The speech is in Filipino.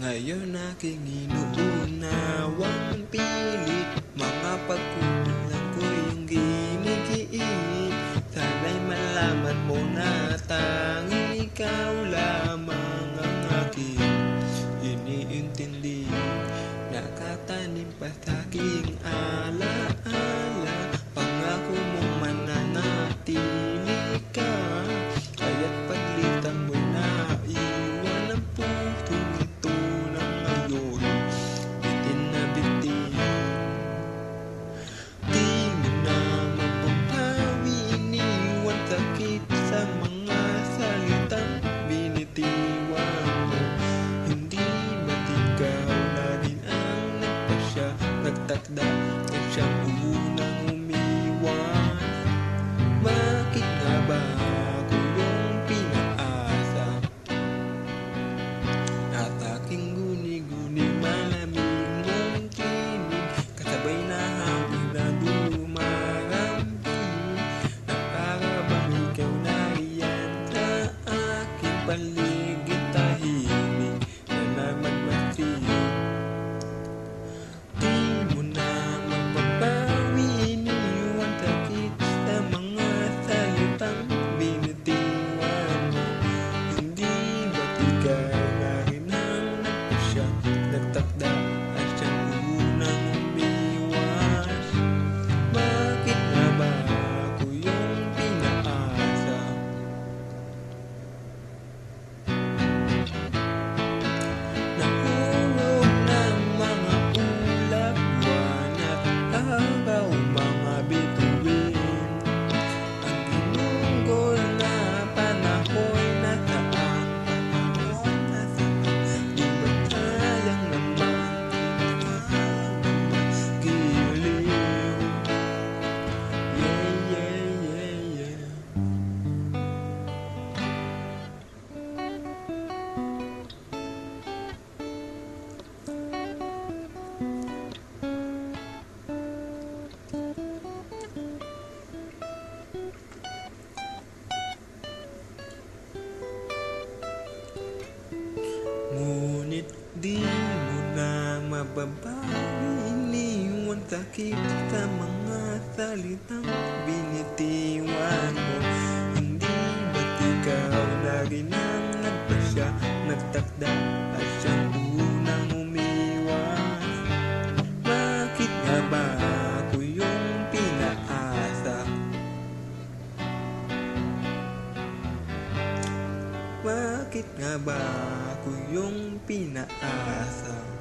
Ngayon aking inuunawang pilit mga pagkukulang ko yung ginigiit. Sana'y malaman mo na tanging ikaw lamang ang aking iniintindi. Nakatanim pa sa'king alaala, pangako mong mananatili ka. Kaya't paglitan mo'y naiwan ang pusong ito na ngayon bitin na bitin. Di mo na mapapawi, iniwan sakit sa mga salitang binitiwan mo. Hindi ba't ikaw na rin ang nagpasya, nagtakda at siyang unang umiwas? Bakit nga ba ako yung pinaasa? At aking guni-guni malamig mong tinig, kasabay na hangin na dumarampi, na para bang ikaw na riyan sa aking paligid, tahimik na namagmasid. Di mo na mapapawi, iniwan sakit sa mga salitang binitiwan mo. Hindi ba't ikaw na rin ang nagpasya, nagtakda at siyang unang umiwas? Bakit nga ba ako yung pinaasa? Nahulog ng mga ulap, buwan at araw, mga bituin. Ang ginugol na panahoy, nasaan? Panahon nasaan? Di ba't sayang naman giliw? Yeah, yeah, yeah, yeah. Ngunit di mo na mababawi, iniwan sakit sa mga salitang binitiwan mo. Hindi ba't ikaw na rin ang nagpasya, nagtakda at siyang unang umiwas? Bakit nga ba ako yung pinaasa? Bakit nga ba ako yung pinaasa?